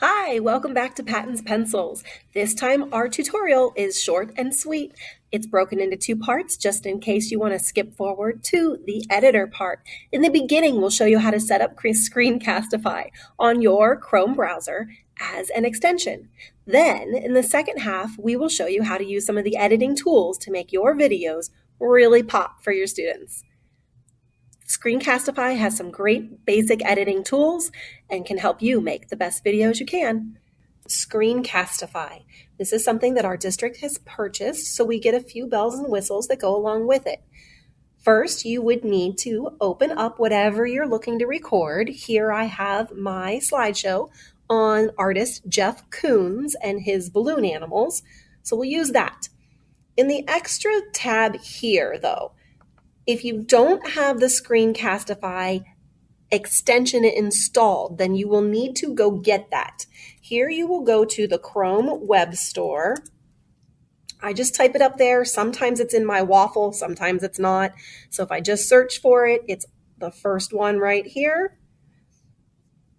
Hi, welcome back to Patton's Pencils. This time our tutorial is short and sweet. It's broken into two parts just in case you want to skip forward to the editor part. In the beginning, we'll show you how to set up Screencastify on your Chrome browser as an extension. Then, in the second half, we will show you how to use some of the editing tools to make your videos really pop for your students. Screencastify has some great basic editing tools and can help you make the best videos you can. Screencastify. This is something that our district has purchased, so we get a few bells and whistles that go along with it. First, you would need to open up whatever you're looking to record. Here I have my slideshow on artist Jeff Koons and his balloon animals, so we'll use that. In the extra tab here, though, if you don't have the Screencastify extension installed, then you will need to go get that. Here you will go to the Chrome Web Store. I just type it up there. Sometimes it's in my waffle, sometimes it's not. So if I just search for it, it's the first one right here.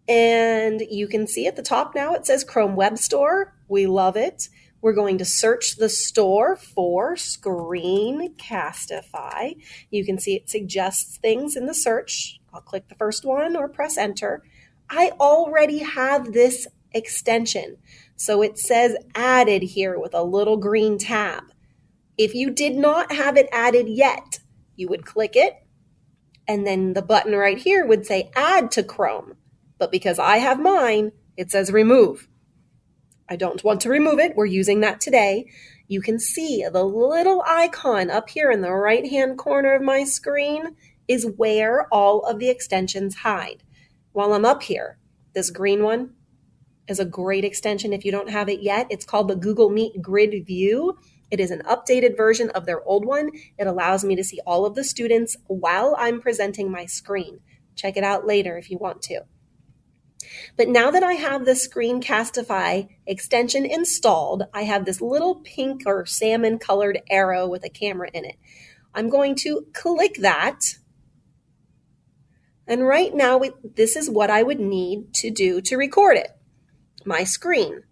And you can see at the top now it says Chrome Web Store. We love it. We're going to search the store for Screencastify. You can see it suggests things in the search. I'll click the first one or press enter. I already have this extension. So it says added here with a little green tab. If you did not have it added yet, you would click it, and then the button right here would say add to Chrome. But because I have mine, it says remove. I don't want to remove it. We're using that today. You can see the little icon up here in the right-hand corner of my screen is where all of the extensions hide. While I'm up here, this green one is a great extension if you don't have it yet. It's called the Google Meet Grid View. It is an updated version of their old one. It allows me to see all of the students while I'm presenting my screen. Check it out later if you want to. But now that I have the Screencastify extension installed, I have this little pink or salmon colored arrow with a camera in it. I'm going to click that. And right now, this is what I would need to do to record it. My screen.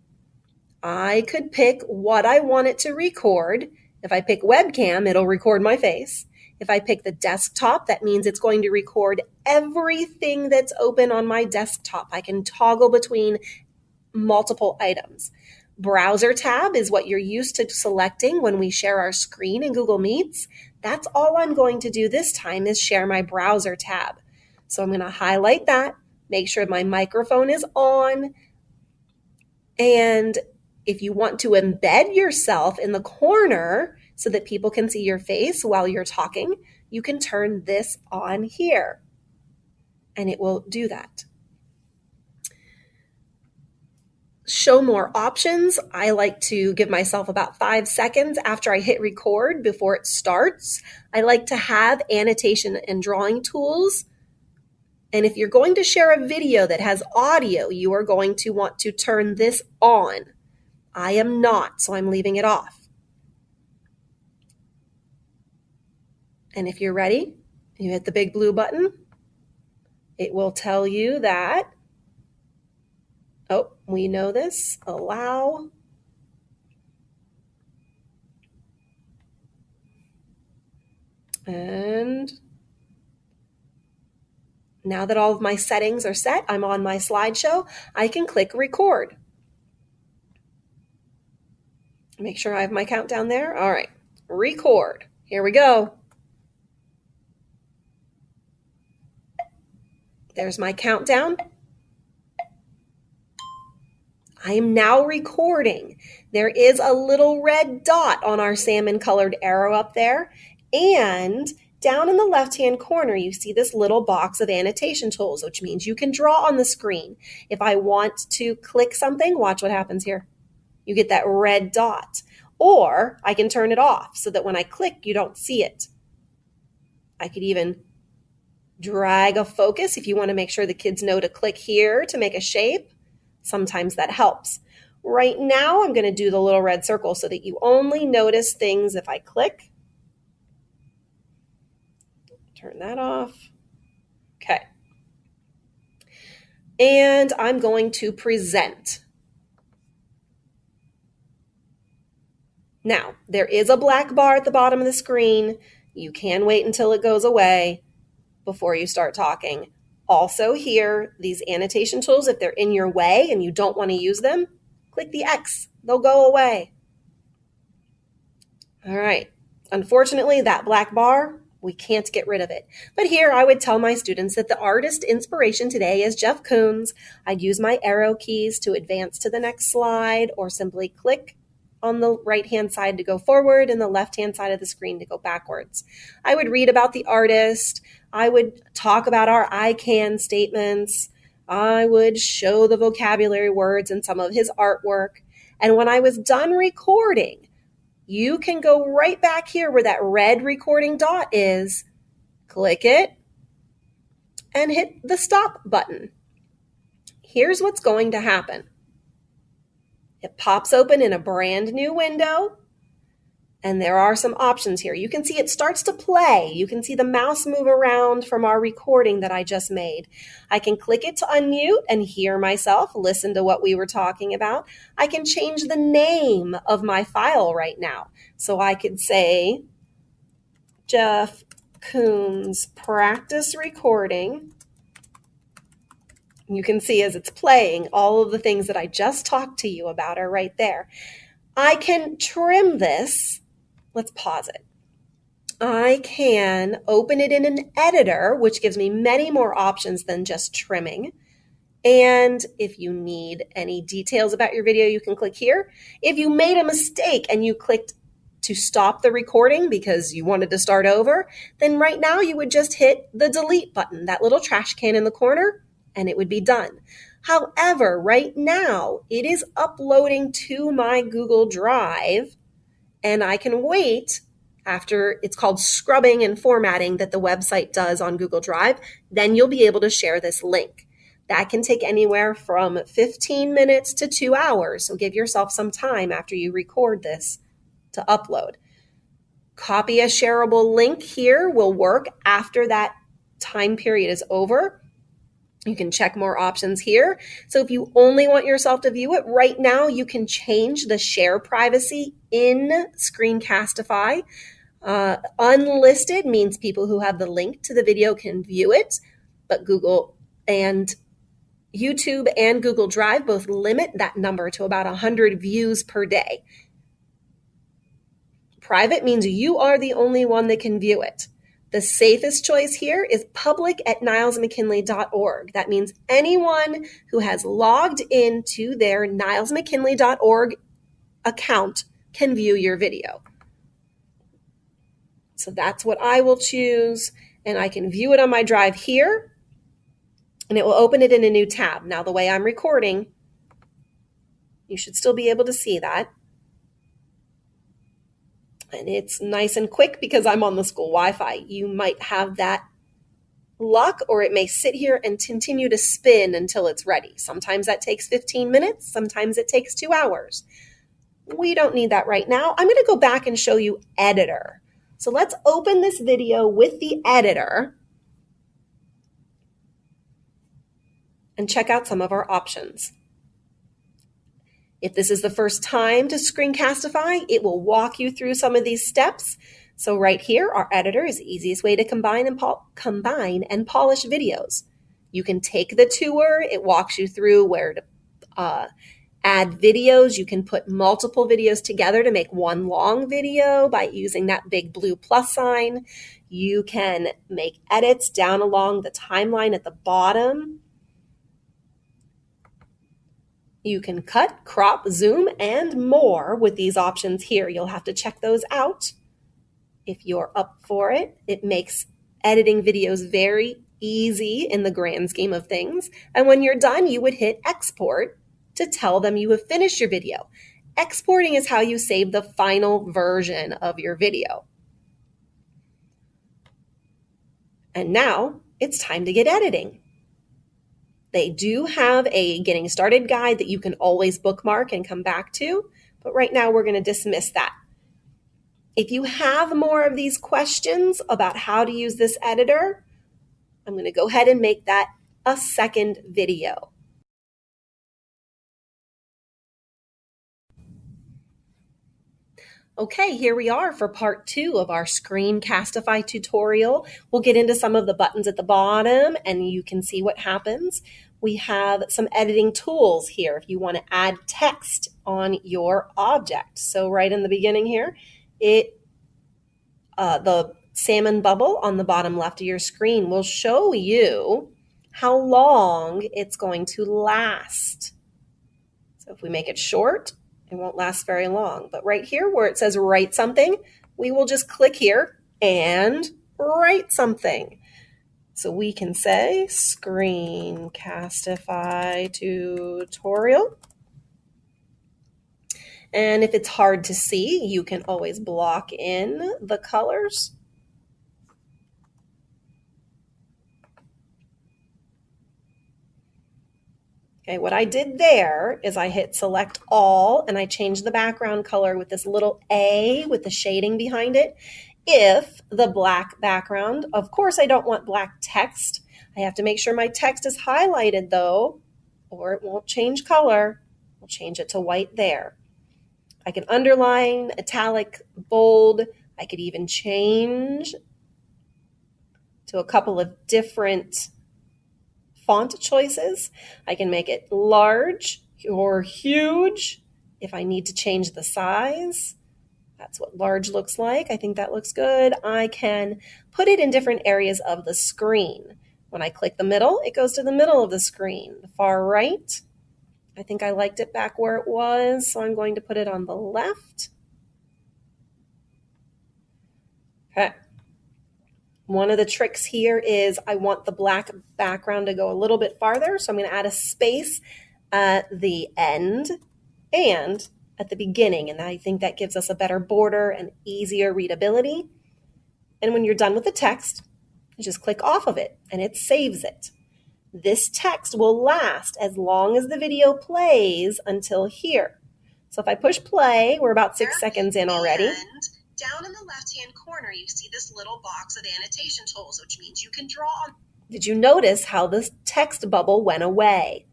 I could pick what I want it to record. If I pick webcam, it'll record my face. If I pick the desktop, that means it's going to record everything that's open on my desktop. I can toggle between multiple items. Browser tab is what you're used to selecting when we share our screen in Google Meets. That's all I'm going to do this time is share my browser tab. So I'm going to highlight that, make sure my microphone is on, and if you want to embed yourself in the corner so that people can see your face while you're talking, you can turn this on here, and it will do that. Show more options. I like to give myself about 5 seconds after I hit record before it starts. I like to have annotation and drawing tools. And if you're going to share a video that has audio, you are going to want to turn this on. I am not, so I'm leaving it off. And if you're ready, you hit the big blue button. It will tell you that, oh, we know this, allow. And now that all of my settings are set, I'm on my slideshow, I can click record. Make sure I have my countdown there. All right, record. Here we go. There's my countdown. I am now recording. There is a little red dot on our salmon colored arrow up there. And down in the left-hand corner, you see this little box of annotation tools, which means you can draw on the screen. If I want to click something, watch what happens here. You get that red dot. Or I can turn it off so that when I click, you don't see it. I could even drag a focus if you want to make sure the kids know to click here to make a shape. Sometimes that helps. Right now, I'm going to do the little red circle so that you only notice things if I click. Turn that off. Okay. and I'm going to present. Now, there is a black bar at the bottom of the screen. You can wait until it goes away before you start talking. Also here, these annotation tools, if they're in your way and you don't want to use them, click the X. They'll go away. All right. Unfortunately, that black bar, we can't get rid of it. But here I would tell my students that the artist inspiration today is Jeff Koons. I'd use my arrow keys to advance to the next slide or simply click on the right-hand side to go forward and the left-hand side of the screen to go backwards. I would read about the artist. I would talk about our I can statements. I would show the vocabulary words in some of his artwork. And when I was done recording, you can go right back here where that red recording dot is, click it, and hit the stop button. Here's what's going to happen. It pops open in a brand new window, and there are some options here. You can see it starts to play. You can see the mouse move around from our recording that I just made. I can click it to unmute and hear myself, listen to what we were talking about. I can change the name of my file right now. So I could say Jeff Koons practice recording. You can see as it's playing, all of the things that I just talked to you about are right there. I can trim this. Let's pause it. I can open it in an editor, which gives me many more options than just trimming. And if you need any details about your video, you can click here. If you made a mistake and you clicked to stop the recording because you wanted to start over, then right now you would just hit the delete button, that little trash can in the corner, and it would be done. However, right now it is uploading to my Google Drive, and I can wait after it's called scrubbing and formatting that the website does on Google Drive. Then you'll be able to share this link. That can take anywhere from 15 minutes to 2 hours. So give yourself some time after you record this to upload. Copy a shareable link here will work after that time period is over. You can check more options here. So if you only want yourself to view it, right now you can change the share privacy in Screencastify. Unlisted means people who have the link to the video can view it, but Google and YouTube and Google Drive both limit that number to about 100 views per day. Private means you are the only one that can view it. The safest choice here is public@nilesmckinley.org. That means anyone who has logged into their nilesmckinley.org account can view your video. So that's what I will choose, and I can view it on my drive here, and it will open it in a new tab. Now, the way I'm recording, you should still be able to see that. And it's nice and quick because I'm on the school Wi-Fi. You might have that luck, or it may sit here and continue to spin until it's ready. Sometimes that takes 15 minutes. Sometimes it takes 2 hours. We don't need that right now. I'm going to go back and show you Editor. So let's open this video with the editor and check out some of our options. If this is the first time to Screencastify, it will walk you through some of these steps. So right here, our editor is the easiest way to combine and polish videos. You can take the tour. It walks you through where to add videos. You can put multiple videos together to make one long video by using that big blue plus sign. You can make edits down along the timeline at the bottom. You can cut, crop, zoom, and more with these options here. You'll have to check those out if you're up for it. It makes editing videos very easy in the grand scheme of things. And when you're done, you would hit export to tell them you have finished your video. Exporting is how you save the final version of your video. And now it's time to get editing. They do have a getting started guide that you can always bookmark and come back to, but right now we're going to dismiss that. If you have more of these questions about how to use this editor, I'm going to go ahead and make that a second video. Okay, here we are for part 2 of our Screencastify tutorial. We'll get into some of the buttons at the bottom and you can see what happens. We have some editing tools here if you want to add text on your object. So right in the beginning here, the salmon bubble on the bottom left of your screen will show you how long it's going to last. So if we make it short, it won't last very long. But right here where it says write something, we will just click here and write something. So we can say Screencastify tutorial. And if it's hard to see, you can always block in the colors. Okay, what I did there is I hit select all and I changed the background color with this little A with the shading behind it. If the black background, of course I don't want black text. I have to make sure my text is highlighted though, or it won't change color. We'll change it to white there. I can underline, italic, bold. I could even change to a couple of different font choices. I can make it large or huge if I need to change the size. That's what large looks like. I think that looks good. I can put it in different areas of the screen. When I click the middle, it goes to the middle of the screen. The far right, I think I liked it back where it was, so I'm going to put it on the left. Okay. One of the tricks here is I want the black background to go a little bit farther, so I'm going to add a space at the end and at the beginning, and I think that gives us a better border and easier readability. And when you're done with the text, you just click off of it and it saves it. This text will last as long as the video plays until here. So if I push play, we're about 6 seconds in already. Down in the left-hand corner, you see this little box of annotation tools, which means you can draw on. Did you notice how the text bubble went away?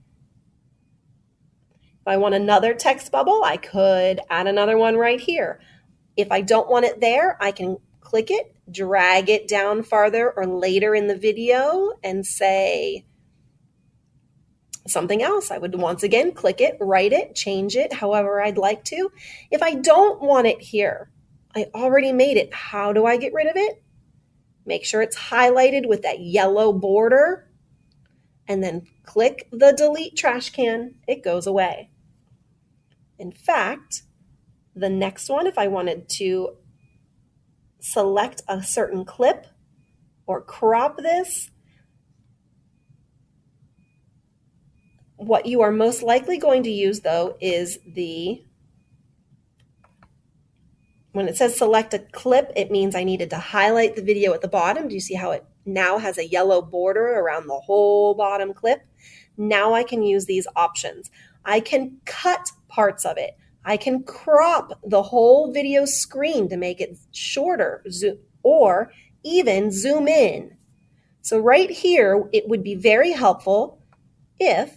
If I want another text bubble, I could add another one right here. If I don't want it there, I can click it, drag it down farther or later in the video and say something else. I would once again click it, write it, change it however I'd like to. If I don't want it here, I already made it. How do I get rid of it? Make sure it's highlighted with that yellow border and then click the delete trash can. It goes away. In fact, the next one, if I wanted to select a certain clip or crop this, what you are most likely going to use though is when it says select a clip, it means I needed to highlight the video at the bottom. Do you see how it now has a yellow border around the whole bottom clip? Now I can use these options. I can cut parts of it. I can crop the whole video screen to make it shorter, or even zoom in. So right here, it would be very helpful if,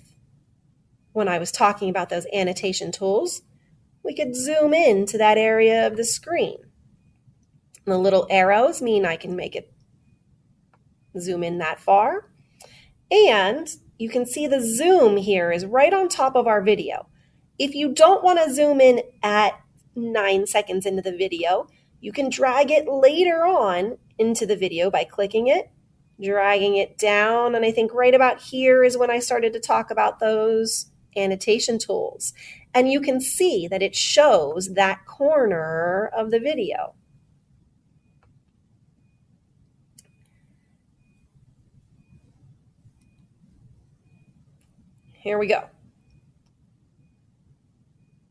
when I was talking about those annotation tools, we could zoom in to that area of the screen. The little arrows mean I can make it zoom in that far. And you can see the zoom here is right on top of our video. If you don't want to zoom in at 9 seconds into the video, you can drag it later on into the video by clicking it, dragging it down. And I think right about here is when I started to talk about those annotation tools. And you can see that it shows that corner of the video. Here we go.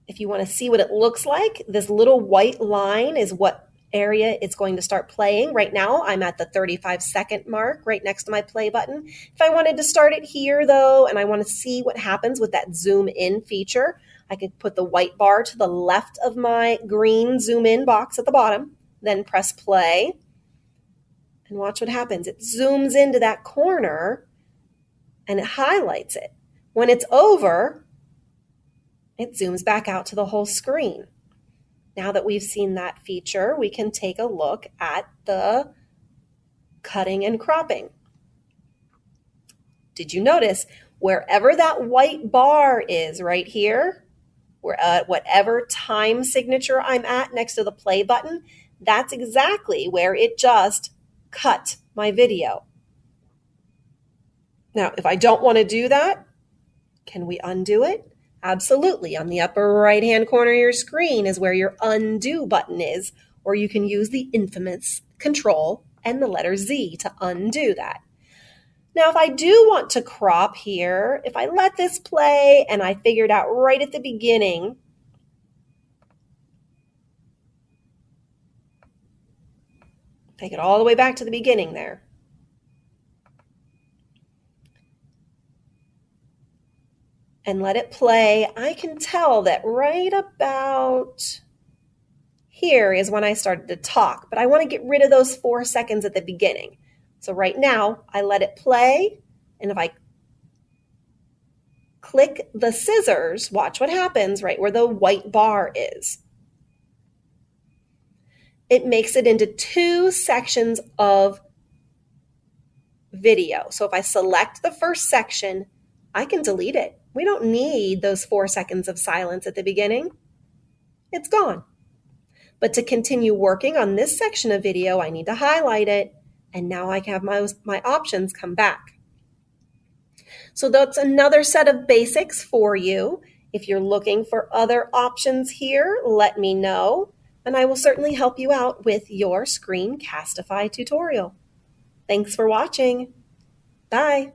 If you want to see what it looks like, this little white line is what area it's going to start playing. Right now, I'm at the 35-second mark right next to my play button. If I wanted to start it here, though, and I want to see what happens with that zoom in feature, I could put the white bar to the left of my green zoom in box at the bottom, then press play, and watch what happens. It zooms into that corner, and it highlights it. When it's over, it zooms back out to the whole screen. Now that we've seen that feature, we can take a look at the cutting and cropping. Did you notice wherever that white bar is right here, whatever time signature I'm at next to the play button, that's exactly where it just cut my video. Now, if I don't want to do that, can we undo it? Absolutely. On the upper right-hand corner of your screen is where your undo button is, or you can use the infamous Control and the letter Z to undo that. Now, if I do want to crop here, if I let this play and I figured out right at the beginning take it all the way back to the beginning there. And let it play, I can tell that right about here is when I started to talk, but I want to get rid of those 4 seconds at the beginning. So right now, I let it play, and if I click the scissors, watch what happens right where the white bar is. It makes it into 2 sections of video. So if I select the first section, I can delete it. We don't need those 4 seconds of silence at the beginning. It's gone. But to continue working on this section of video, I need to highlight it, and now I can have my options come back. So that's another set of basics for you. If you're looking for other options here, let me know, and I will certainly help you out with your Screencastify tutorial. Thanks for watching. Bye.